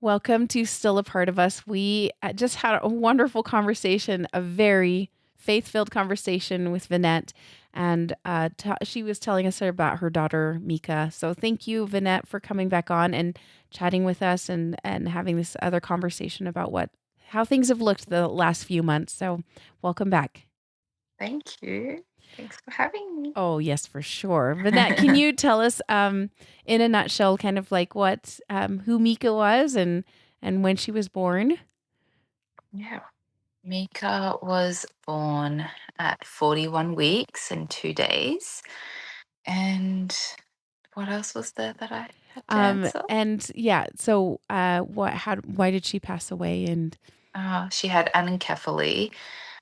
Welcome to Still a Part of Us. We just had a wonderful conversation, a very faith-filled conversation with Vinnette, and she was telling us about her daughter Mika. So thank you, Vinnette, for coming back on and chatting with us and having this other conversation about how things have looked the last few months. So welcome back. Thank you. Thanks for having me. Oh yes, for sure. Vinnette, can you tell us, in a nutshell, kind of like who Mika was and when she was born? Yeah. Mika was born at 41 weeks and 2 days. And what else was there that I had to answer? And yeah, so why did she pass away? And She had anencephaly,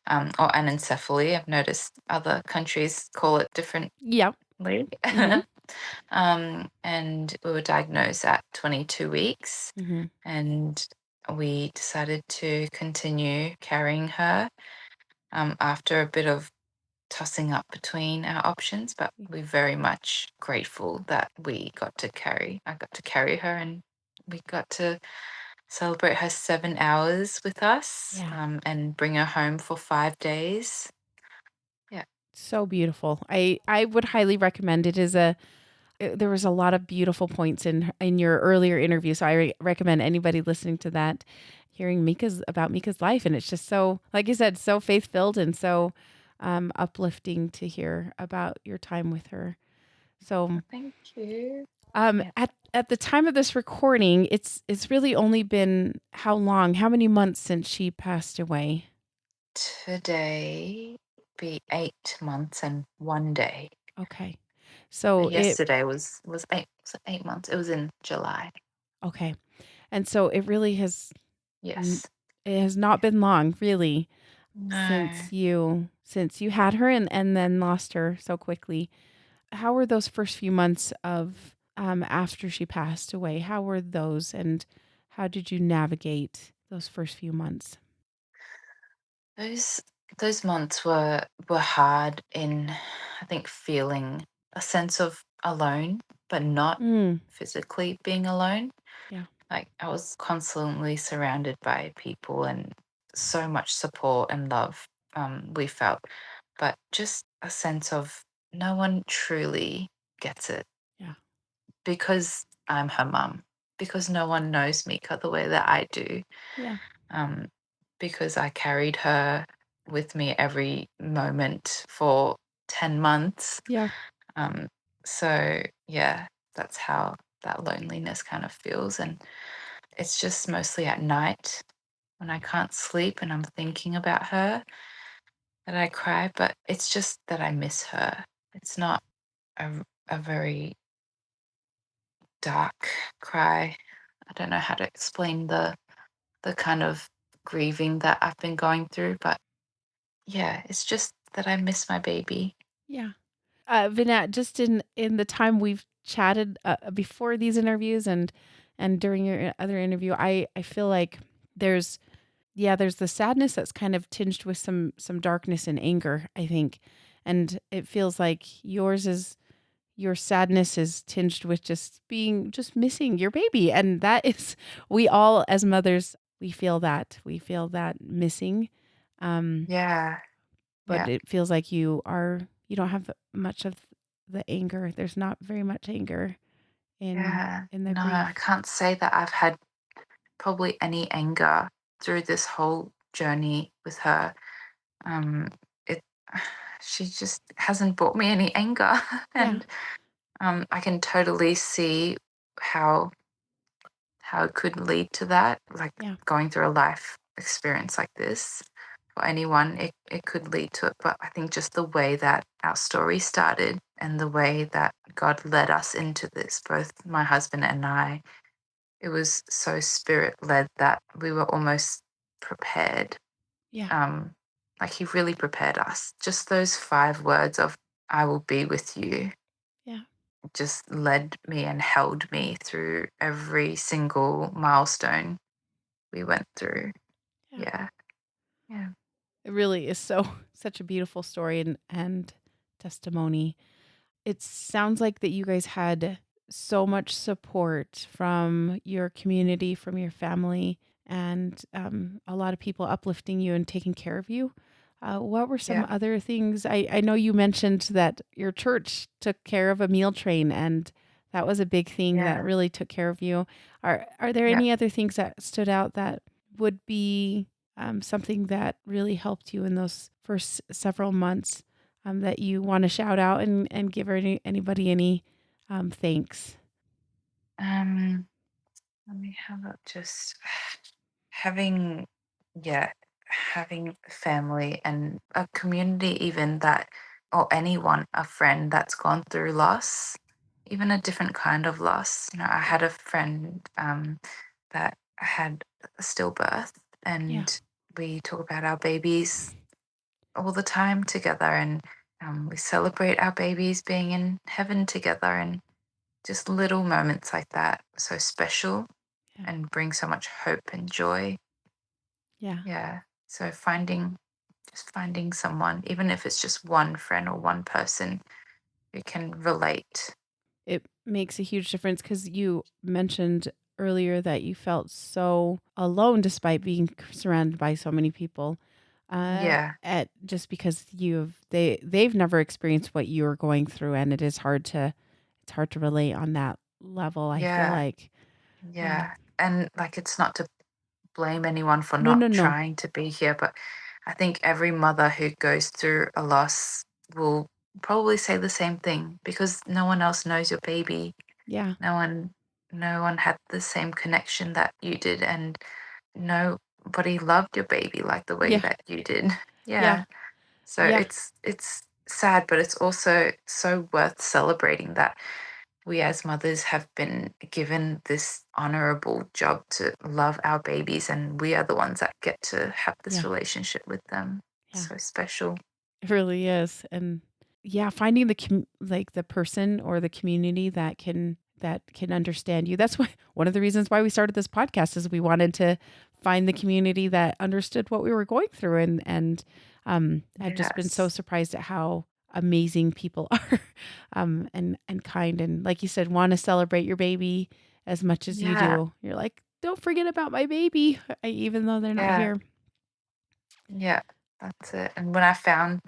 or anencephaly. I've noticed other countries call it differently. yeah, mm-hmm, And we were diagnosed at 22 weeks, mm-hmm, and we decided to continue carrying her after a bit of tossing up between our options, but we're very much grateful that I got to carry her, and we got to celebrate her 7 hours with us, yeah, and bring her home for 5 days. Yeah. so beautiful. I would highly recommend it. There was a lot of beautiful points in your earlier interview, so recommend anybody listening to that hearing Mika's life, and it's just so, like you said, so faith filled and so uplifting to hear about your time with her. So Thank you. Yeah. at the time of this recording, it's really only been how long? How many months since she passed away? Today be 8 months and 1 day. Okay. So So yesterday was 8 months. It was in July. okay. And so it really n- Yes. it has not been long, really, No. since you had her and then lost her so quickly. How were those first few months of after she passed away? How were those, and how did you navigate those first few months? Those those months were hard in, I think, feeling a sense of alone, but not Mm, physically being alone. yeah. Like I was constantly surrounded by people and so much support and love, we felt, but just a sense of no one truly gets it Yeah. because I'm her mum, because no one knows Mika the way that I do, Yeah. um, because I carried her with me every moment for 10 months. Yeah. Um, so, yeah, that's how that loneliness kind of feels. And it's just mostly at night when I can't sleep and I'm thinking about her that I cry, but it's just that I miss her. It's not a very dark cry. I don't know how to explain the kind of grieving that I've been going through, but yeah, it's just that I miss my baby. Yeah. Vinette, just in the time we've chatted before these interviews and during your other interview, I feel like there's there's the sadness that's kind of tinged with some darkness and anger, I think. And it feels like your sadness is tinged with just missing your baby. And that is we all as mothers, we feel that. We feel that missing. Um Yeah, but yeah, it feels like you don't have much of the anger. There's not very much anger in yeah. in the No, I grief. can't say that I've had probably any anger through this whole journey with her. Um, it she just hasn't brought me any anger, Yeah, and I can totally see how it could lead to that, like yeah, going through a life experience like this. For anyone, it could lead to it. But I think just the way that our story started and the way that God led us into this, both my husband and I, it was so spirit led that we were almost prepared. yeah, Um, like He really prepared us. Just those 5 words of "I will be with you" yeah, just led me and held me through every single milestone we went through. yeah. Yeah. Yeah. It really is so such a beautiful story and testimony. It sounds like that you guys had so much support from your community, from your family, and a lot of people uplifting you and taking care of you. What were some Yeah. other things? I know you mentioned that your church took care of a meal train, and that was a big thing that Yeah. really took care of you. Are there Yeah. any other things that stood out that would be something that really helped you in those first several months that you want to shout out and give anybody any thanks? Um, Let me have a just having, yeah, having family and a community, even that, or anyone, a friend that's gone through loss, even a different kind of loss. I had a friend that had a stillbirth, Yeah, and we talk about our babies all the time together, and we celebrate our babies being in heaven together, and just little moments like that, so special yeah, and bring so much hope and joy. yeah. Yeah. So finding someone, even if it's just one friend or one person who can relate. It makes a huge difference because you mentioned earlier that you felt so alone despite being surrounded by so many people. Yeah. At just because they've never experienced what you are going through, and it's hard to relate on that level. I feel Yeah. like, um, Yeah. And like, it's not to blame anyone for no, not no, no, trying to be here, but I think every mother who goes through a loss will probably say the same thing, because no one else knows your baby. yeah, No one no one had the same connection that you did, and nobody loved your baby like the way yeah, that you did. yeah, Yeah. So yeah, it's sad, but it's also so worth celebrating that we as mothers have been given this honorable job to love our babies, and we are the ones that get to have this yeah, relationship with them. yeah. So special. It really is, and yeah, finding like the person or the community that can understand you. That's why one of the reasons why we started this podcast is we wanted to find the community that understood what we were going through, and I've just been so Yes. surprised at how amazing people are, and kind, and like you said, want to celebrate your baby as much as you Yeah. do. You're like, don't forget about my baby, even though they're not Yeah. here. Yeah. That's it. And when I found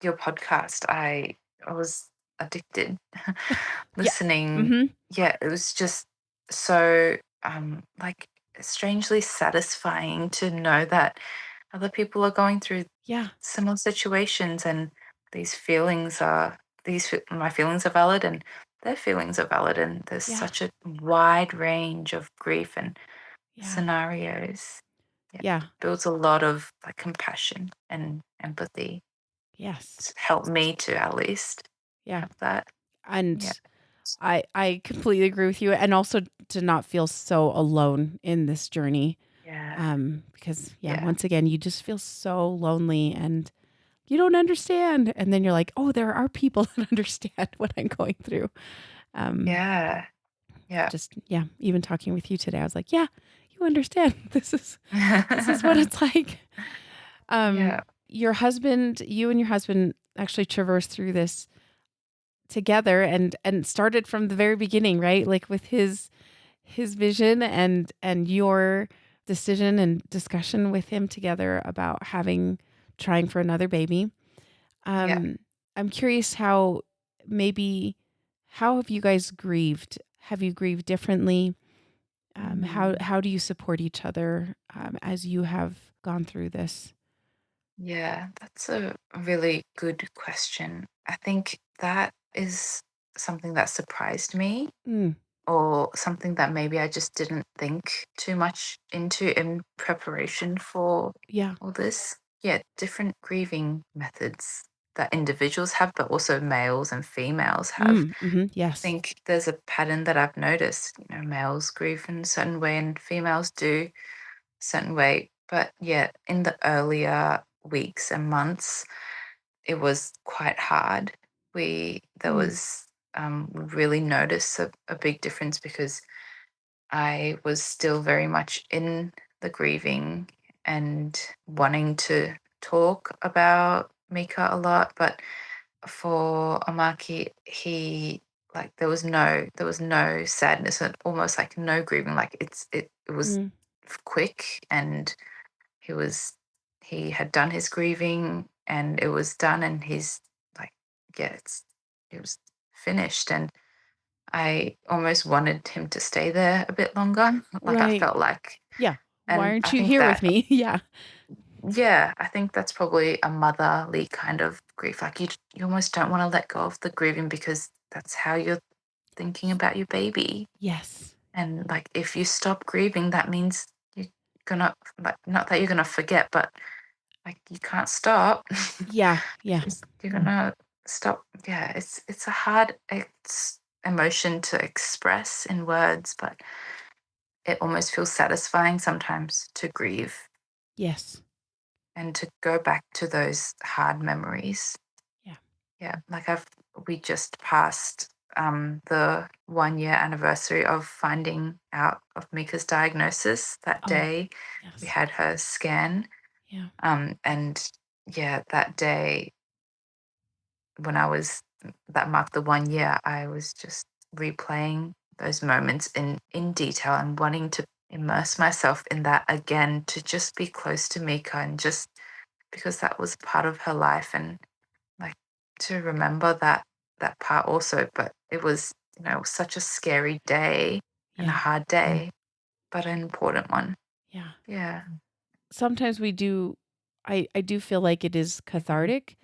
your podcast, I was addicted. Yeah. Listening, Mm-hmm. yeah, it was just so like strangely satisfying to know that other people are going through Yeah. similar situations, and these feelings are my feelings are valid, and their feelings are valid, and there's Yeah. such a wide range of grief and Yeah. scenarios. Yeah, Yeah. builds a lot of like compassion and empathy. Yes. It's helped me to at least Yeah. have that. And Yeah. I completely agree with you, and also to not feel so alone in this journey. Yeah. Because yeah, Yeah. once again, you just feel so lonely and you don't understand. And then you're like, oh, there are people that understand what I'm going through. Um, Yeah. Yeah. just yeah, even talking with you today, I was like, yeah, you understand. This is what it's like. Um, Yeah. you and your husband actually traversed through this together and started from the very beginning, right? Like with his vision and your decision and discussion with him together about having trying for another baby. Yeah. Um I'm curious how maybe how have you guys grieved? Have you grieved differently? Mm. How do you support each other as you have gone through this? Yeah, that's a really good question. I think that is something that surprised me, Mm, or something that maybe I just didn't think too much into in preparation for yeah. all this. Yeah, different grieving methods that individuals have, but also males and females have. I Yes. think there's a pattern that I've noticed. Males grieve in a certain way and females do a certain way. But yeah, in the earlier weeks and months, it was quite hard. There Mm, was, we really noticed a big difference, because I was still very much in the grieving and wanting to talk about Mika a lot. But for Amaki, he like there was no sadness and almost like no grieving. Like it was Mm, quick, and he was he had done his grieving and it was done, and he's like, yeah, it was finished. And I almost wanted him to stay there a bit longer. Like I right. felt like, Yeah. Why and I aren't you think here with that, me? Yeah. yeah, I think that's probably a motherly kind of grief. Like you almost don't want to let go of the grieving because that's how you're thinking about your baby. Yes. And like if you stop grieving, that means you're gonna, like, not that you're gonna forget, but like you can't stop. Yeah. Yeah. You're gonna stop. Yeah, it's a hard emotion to express in words, but it almost feels satisfying sometimes to grieve Yes. and to go back to those hard memories. Yeah. Yeah, like we just passed the 1 year anniversary of finding out of Mika's diagnosis. That Oh, day we yes. had her scan. Yeah. And yeah, that day when that marked the 1 year, I was just replaying those moments in detail and wanting to immerse myself in that again, to just be close to Mika, and just because that was part of her life, and like to remember that part also. But it was, it was such a scary day and a Yeah. hard day, but an important one. Yeah. Yeah. Sometimes we do I do feel like it is cathartic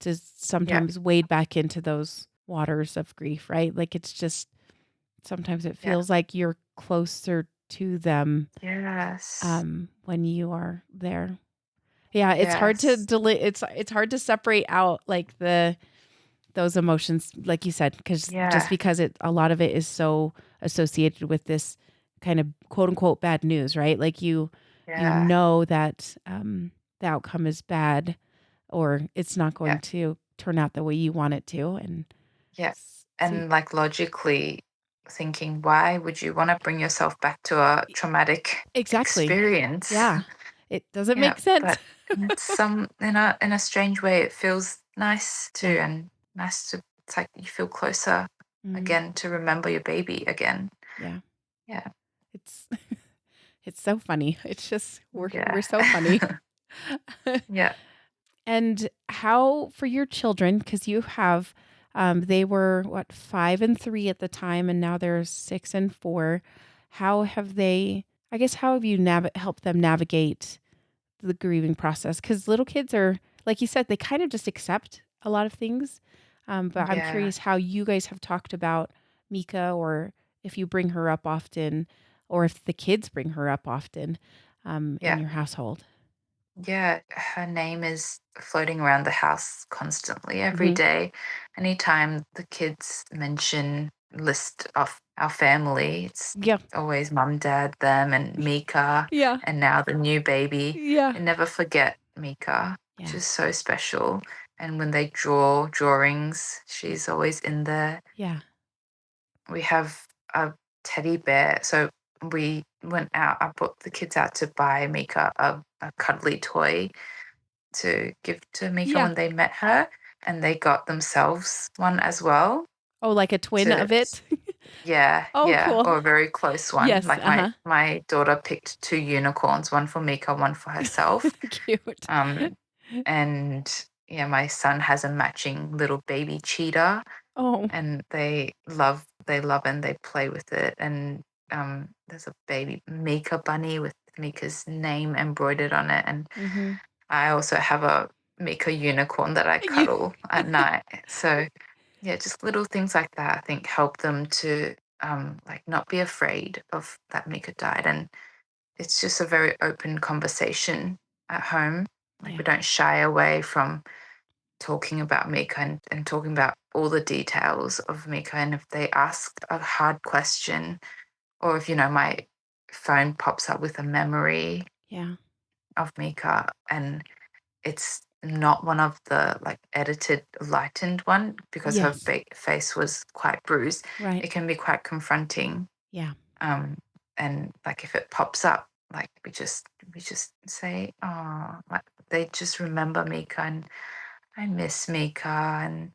to Yeah. sometimes wade back into those waters of grief, right? Like it's just sometimes it Yeah. feels like you're closer to them Yes. when you are there. Yeah, it's hard to Yes. delay it's hard to separate out like those emotions like you said cuz just Yeah. because it a lot of it is so associated with this kind of quote unquote bad news, right? Like you Yeah. know that the outcome is bad or it's not Yeah. going to turn out the way you want it to and Yeah. so And like logically thinking, why would you want to bring yourself back to a traumatic exactly. experience? Yeah. It doesn't Yeah. make sense. But in some in a strange way, it feels nice too, Yeah. and nice to, it's like you feel closer Mhm. again to remember your baby again. Yeah. Yeah. It's it's so funny. It's just we're Yeah. so funny. Yeah. And how for your children, because you have, they were what 5 and 3 at the time, and now they're 6 and 4. How have they? I guess how have you helped them navigate the grieving process? Because little kids are, like you said, they kind of just accept a lot of things. But I'm Yeah. curious how you guys have talked about Mika, or if you bring her up often, or if the kids bring her up often in Yeah. your household. Yeah, her name is floating around the house constantly every Hmm. day. Anytime the kids mention list of our family, it's Yeah. always mum, dad, them, and Mika, Yeah. and now the new baby. Yeah. I never forget Mika, which Yeah. is so special. And when they draw drawings, she's always in there. Yeah. We have a teddy bear. So we went out, I brought the kids out to buy Mika a cuddly toy to give to Mika Yeah. when they met her, and they got themselves one as well. Oh, like a twin To of it? Yeah, Oh, yeah, cool. or a very close one. Yes, Like my uh-huh. my daughter picked two unicorns, one for Mika, one for herself. Cute. Um, and yeah, my son has a matching little baby cheetah, Oh. and they love and they play with it. And there's a baby Mika bunny with Mika's name embroidered on it, and Mhm. I also have a Mika unicorn that I You cuddle at night. So yeah, just little things like that I think help them to like not be afraid of that Mika died. And it's just a very open conversation at home. Like we Yeah. don't shy away from talking about Mika, and talking about all the details of Mika. And if they ask a hard question, or if, my phone pops up with a memory Yeah. of Mika, and it's not one of the, like, edited, lightened one, because her Yes. face was quite bruised. Right. It can be quite confronting, Yeah. um, and, like, if it pops up, like, we just say, "Oh," like, they just remember Mika, and I miss Mika, and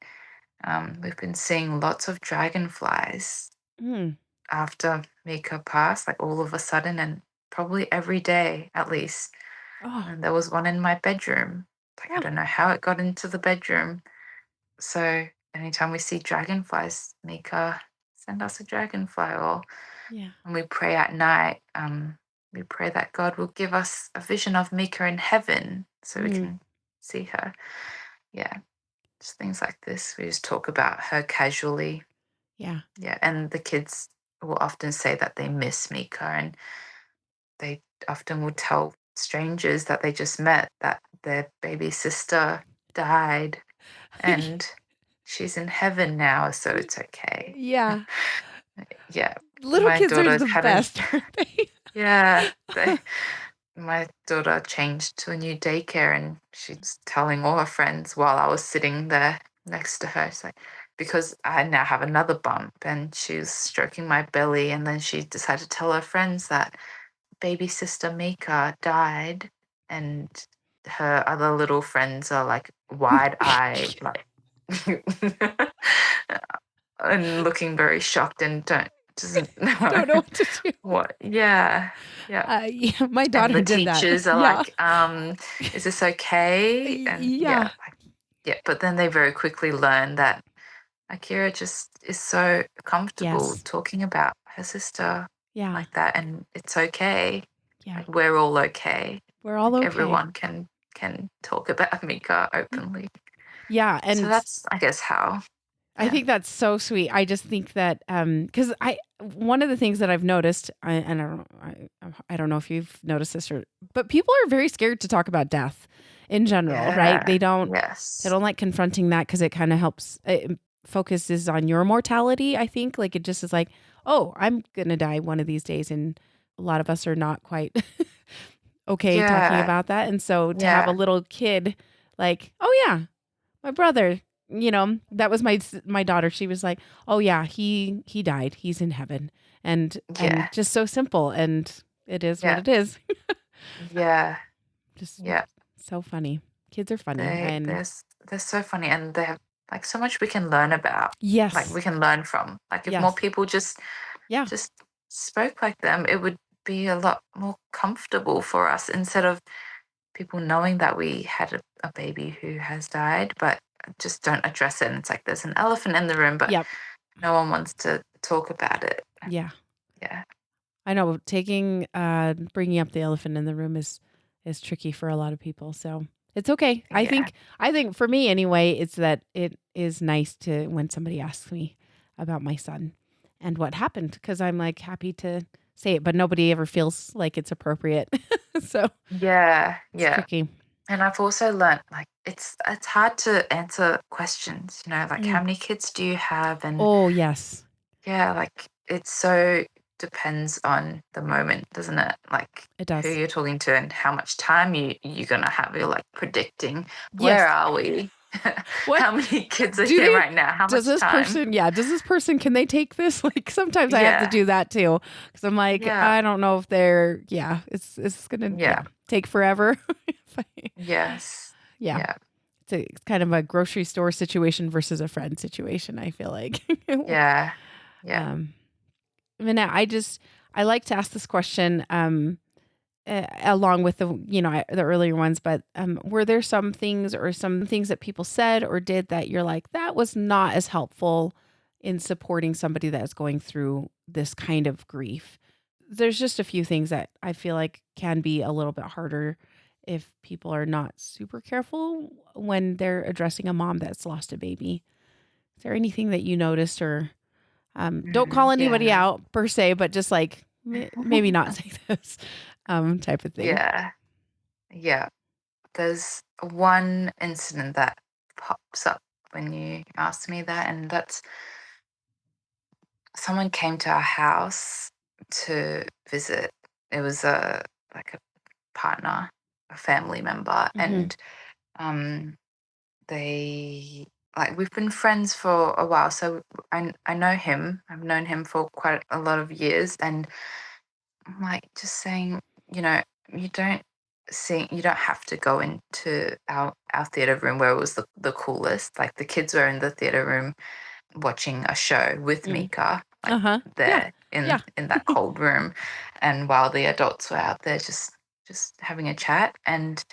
We've been seeing lots of dragonflies Mm. after Mika passed, like all of a sudden, and probably every day at least. Oh, And there was one in my bedroom. Like, I oh, don't know how it got into the bedroom. So anytime we see dragonflies, Mika, send us a dragonfly. Or yeah. when we pray at night, we pray that God will give us a vision of Mika in heaven so we Mm. can see her. Yeah, just things like this. We just talk about her casually. Yeah. Yeah, and the kids will often say that they miss Mika, and they often will tell strangers that they just met that their baby sister died and she's in heaven now, so it's okay. Yeah. Yeah, Little my kids are daughter's the having, best, aren't they? yeah, my daughter changed to a new daycare and she's telling all her friends while I was sitting there next to her. She's like, because I now have another bump, and she was stroking my belly, and then she decided to tell her friends that baby sister Mika died, and her other little friends are like wide eyed, like and looking very shocked and don't doesn't know Don't know what to do. what. Yeah, yeah. Yeah, my And daughter the did that. teachers are Yeah. like, "Is this okay?" And yeah, Yeah. like, yeah. But then they very quickly learn that Akira just is so comfortable Yes. talking about her sister Yeah. like that, and it's okay. Yeah. Like, we're all okay. We're all Like, okay. everyone can talk about Mika Y openly. Yeah, So and that's, I guess, how. I Yeah. think that's so sweet. I just think that, because I one of the things that I've noticed, and I don't know if you've noticed this but people are very scared to talk about death in general, right? Yeah. They Yes. don't like confronting that because it kinda helps it focuses on your mortality, I think, like, it just is like, "Oh, I'm gonna die one of these days," and a lot of us are not quite okay talking Yeah. about that, and so to have a Yeah. little kid like, "Oh, yeah, my brother," that was my daughter, she was like, "Oh, yeah, he died, he's in heaven," and Yeah. just so simple, and it is what Yeah. it is. Yeah. Just Yeah. so funny. Kids are funny, They and they're so funny, and they have like so much we can learn about. Like, yes, we can learn from. Like, if more yes, people yeah, just spoke like them, it would be a lot more comfortable for us, instead of people knowing that we had a baby who has died, but just don't address it. And it's like there's an elephant in the room, but yep, no one wants to talk about it. yeah. Yeah. I know bringing up the elephant in the room is tricky for a lot of people, so it's okay. Yeah. I think for me anyway, it's that it is nice to when somebody asks me about my son and what happened because I'm like happy to say it, but nobody ever feels like it's appropriate. So Yeah. it's Yeah. tricky. And I've also learnt, like, it's hard to answer questions, like, how Mm. many kids do you have? And Oh yes, yeah, like, it so depends on the moment, doesn't it? Like, it who does. you're talking to and how much time you're gonna have. You're like predicting, where Yes. are we? What How many kids are do here they right now? How does much this time? person yeah, does this person can they take this? Like, sometimes I have to Yeah. do that too because 'cause I'm like, Yeah. I don't know if they're yeah, it's gonna Yeah. take forever. If Yes. yeah, Yeah. it's kind of a grocery store situation versus a friend situation, I feel like. Yeah. Yeah. Um, Vinette, I like to ask this question, along with the earlier ones, but, were there some things or some things that people said or did that you're like, "That was not as helpful in supporting somebody that is going through this kind of grief?" There's just a few things that I feel like can be a little bit harder if people are not super careful when they're addressing a mom that's lost a baby. Is there anything that you noticed or, don't call anybody Yeah. out per se, but just like, maybe not say this, type of thing? Yeah. Yeah. There's one incident that pops up when you ask me that, and that's someone came to our house to visit. It was a partner, a family member, Mhm. and um, they like we've been friends for a while, so I know him. I've known him for quite a lot of years, and I'm like just saying, you know, you don't seeing you don't have to go into our theater room where it was the coolest. Like the kids were in the theater room watching a show with Mm. Mika, like Uh-huh. Yeah. there Yeah. in that cold room, and while the adults were out there just having a chat, and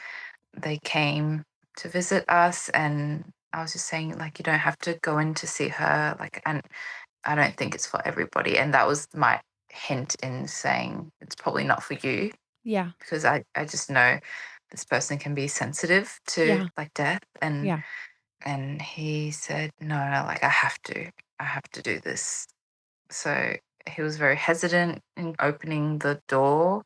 they came to visit us, and I was just saying like you don't have to go in to see her, like, and I don't think it's for everybody, and that was my hint in saying it's probably not for you Yeah. because I just know this person can be sensitive to Yeah. like death, Yeah. and he said no, like I have to do this. So he was very hesitant in opening the door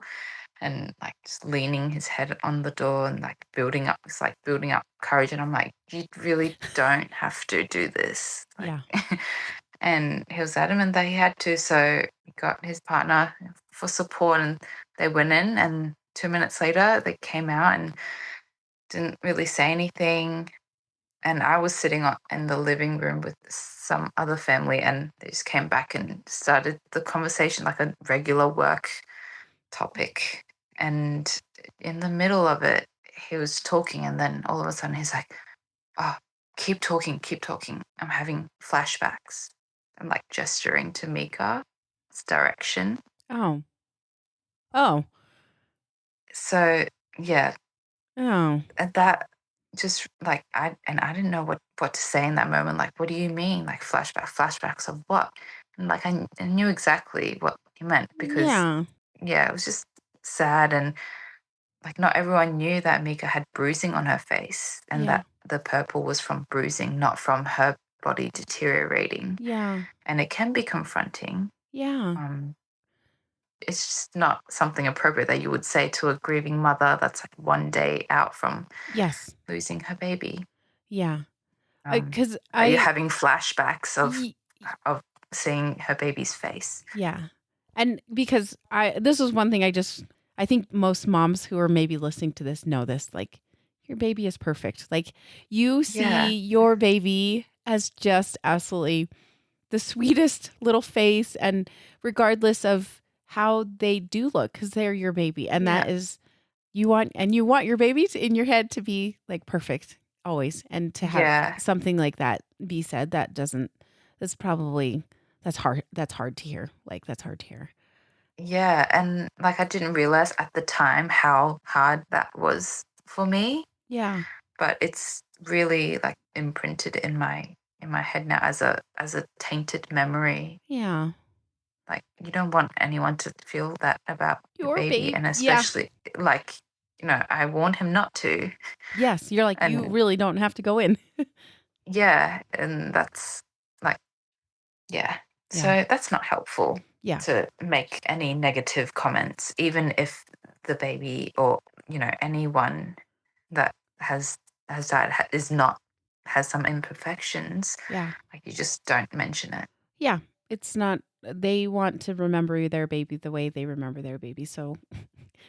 and like just leaning his head on the door and like building up, it's like building up courage, and I'm like, you really don't have to do this, like. Yeah. And he was adamant that he had to, so he got his partner for support, and they went in, and 2 minutes later they came out and didn't really say anything. And I was sitting in the living room with some other family, and they just came back and started the conversation like a regular work topic. And in the middle of it, he was talking, and then all of a sudden he's like, "Oh, keep talking, keep talking. I'm having flashbacks." I'm like gesturing to Mika's direction. Oh. Oh. So yeah, Oh. and that just like I didn't know what to say in that moment. Like, what do you mean? Like flashbacks of what? And like I knew exactly what he meant because Yeah. yeah, it was just sad, and like not everyone knew that Mika had bruising on her face and Yeah. that the purple was from bruising, not from her body deteriorating. Yeah. And it can be confronting. Yeah. Um, it's just not something appropriate that you would say to a grieving mother that's like one day out from Yes. losing her baby. Yeah. Um, Because that you're I having flashbacks y of seeing her baby's face. yeah. And because this was one thing I think most moms who are maybe listening to this know this, like, your baby is perfect. Like, you Yeah, see your baby as just absolutely the sweetest little face, and regardless of how they do look, because 'cause they're your baby, and yeah, that is you want your baby in your head to be, like, perfect always, and to have yeah, something like that be said, that's probably that's hard to hear, like, that's hard to hear. yeah. And like I didn't realize at the time how hard that was for me, Yeah, but it's really like imprinted in my head now as a tainted memory. yeah. Like you don't want anyone to feel that about your Your baby, baby, and yeah. especially like I warned him not to, Yes, you're like, "You and really don't have to go in." yeah, and that's like yeah. Yeah, So that's not helpful yeah, to make any negative comments, even if the baby or, anyone that has died is not has some imperfections. yeah, Like you just don't mention it. yeah. It's not they want to remember their baby the way they remember their baby, so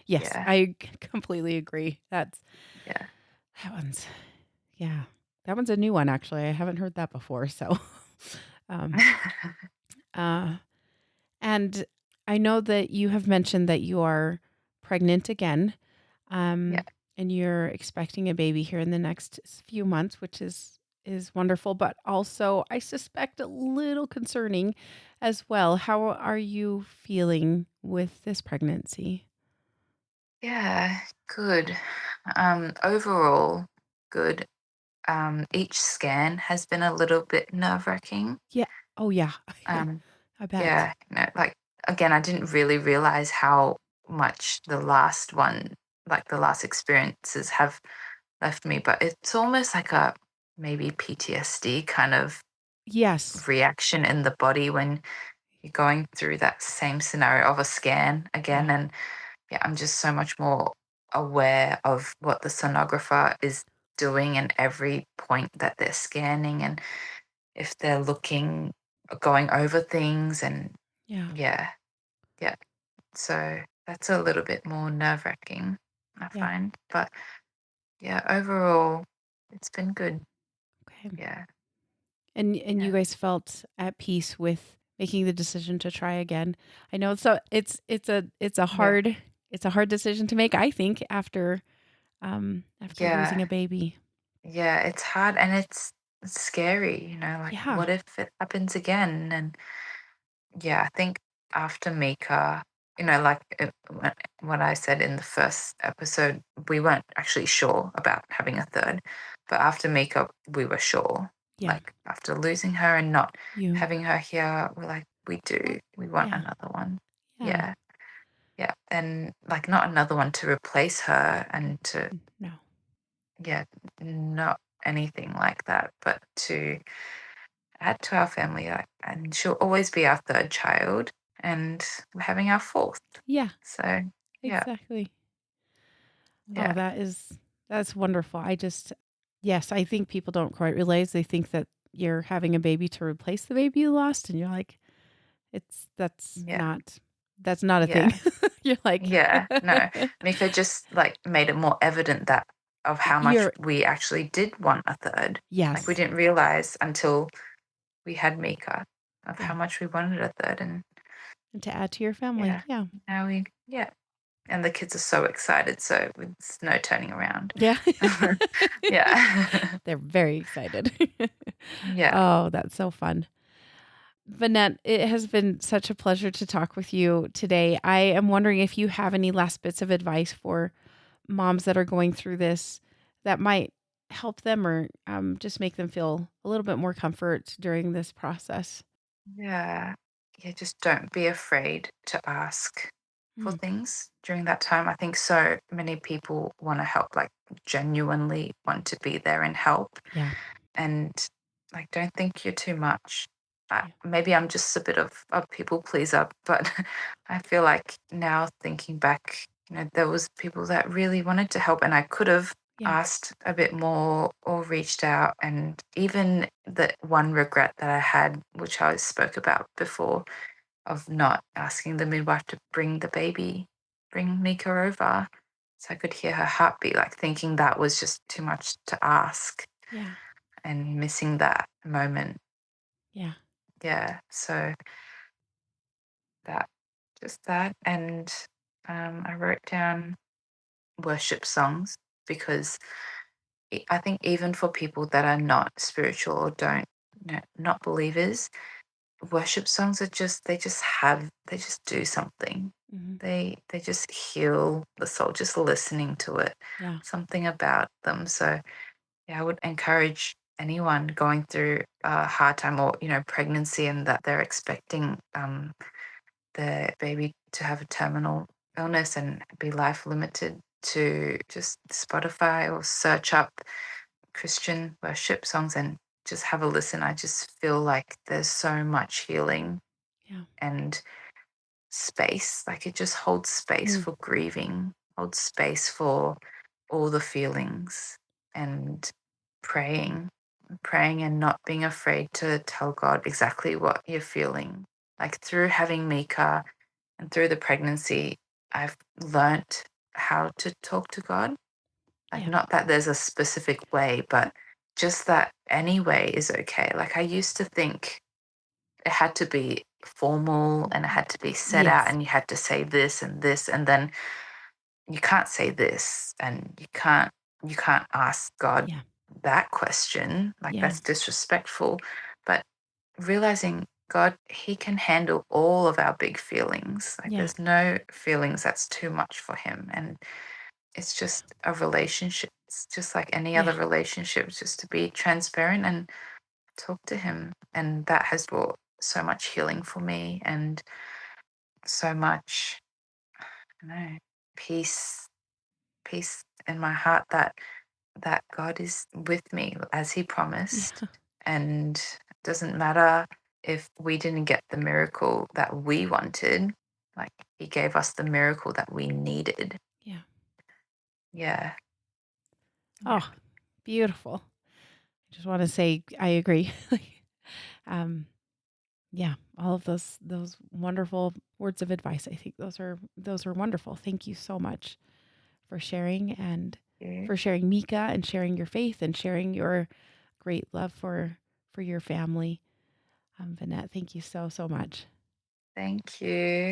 yes, Yeah. I completely agree. Yeah. That one's yeah. That one's a new one, actually. I haven't heard that before, so, um, uh, and I know that you have mentioned that you are pregnant again, Yeah. and you're expecting a baby here in the next few months, which is wonderful, but also I suspect a little concerning as well. How are you feeling with this pregnancy? Yeah. Good. Overall, good. Each scan has been a little bit nerve-wracking. Yeah. Oh, yeah. Um, I bet. yeah, like again, I didn't really realize how much the last experiences have left me, but it's almost like a maybe PTSD kind of Yes. reaction in the body when you're going through that same scenario of a scan again. Yeah. And yeah, I'm just so much more aware of what the sonographer is doing and every point that they're scanning, and if they're going over things, and Yeah. yeah, yeah. So that's a little bit more nerve wracking, I Yeah. find. But yeah, overall, it's been good. Okay. Yeah, And you yeah, guys felt at peace with making the decision to try again. I know it's a yeah, hard decision to make, I think, after. after losing Yeah. a baby. Yeah, it's hard and it's scary, like Yeah. what if it happens again? And yeah, I think after Mika, like what I said in the first episode, we weren't actually sure about having a third. But after Mika, we were sure. Yeah. Like after losing her and not You having her here, we're like, we want yeah. another one. Yeah. Yeah. Yeah. And like not another one to replace her and to, No. yeah, not anything like that, but to add to our family. And she'll always be our third child, and we're having our fourth. Yeah, So, yeah, exactly. Oh, yeah, that's wonderful. Yes, I think people don't quite realize they think that you're having a baby to replace the baby you lost, and you're like, it's yeah, that's not a thing. yeah, You're like, yeah. No, Mika just like made it more evident that of how much you're we actually did want a third. Like we yes. didn't realize until we had Mika of how Yeah, much we wanted a third. And and to add to your family. yeah, Yeah. now yeah. And the kids are so excited. So it's no turning around. Yeah. Yeah. They're very excited. Yeah. Oh, that's so fun. Vanette, it has been such a pleasure to talk with you today. I am wondering if you have any last bits of advice for moms that are going through this that might help them or just make them feel a little bit more comfort during this process. Yeah. Yeah, just don't be afraid to ask for Mm, things during that time. I think so many people want to help, like genuinely want to be there and help. yeah, And like, don't think you're too much. yeah, Maybe I'm just a bit of a people pleaser, but I feel like now thinking back, there was people that really wanted to help, and I could have yeah, asked a bit more or reached out. And even the one regret that I had, which I spoke about before, of not asking the midwife to bring Mika over, so I could hear her heartbeat, like thinking that was just too much to ask yeah, and missing that moment. yeah, Yeah. So that, just that. And I wrote down worship songs because I think even for people that are not spiritual or don't, not believers, worship songs are just, they just do something. hmm They just heal the soul, just listening to it, yeah, something about them. So yeah, I would encourage anyone going through a hard time or, pregnancy and that they're expecting their baby to have a terminal illness and be life limited to just Spotify or search up Christian worship songs and just have a listen. I just feel like there's so much healing yeah, and space. Like it just holds space mm, for grieving, holds space for all the feelings and praying, praying and not being afraid to tell God exactly what you're feeling. Like through having Mika and through the pregnancy, I've learnt how to talk to God. Like, yeah, not that there's a specific way, but just that any way is okay. Like, I used to think it had to be formal and it had to be set out yes, and you had to say this and this and then you can't say this and you can't ask God yeah, that question. Like yeah, that's disrespectful. But realizing God, He can handle all of our big feelings. Like yeah, there's no feelings that's too much for Him. And it's just a relationship. It's just like any yeah, other relationship, just to be transparent and talk to Him. And that has brought so much healing for me and so much, I don't know, peace, peace in my heart that God is with me as He promised. yeah, And it doesn't matter if we didn't get the miracle that we wanted, like He gave us the miracle that we needed. yeah. Yeah. Yeah. Oh, beautiful. I just want to say I agree. um, yeah, all of those wonderful words of advice. I think those are wonderful. Thank you so much for sharing and Yeah. for sharing Mika and sharing your faith and sharing your great love for your family. Vinnette, thank you so so much. Thank you.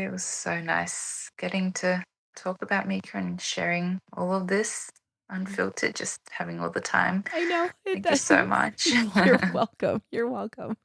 It was so nice getting to talk about Mika and sharing all of this. unfiltered, just having all the time. I know, it Thank you does. so much. You're welcome, you're welcome.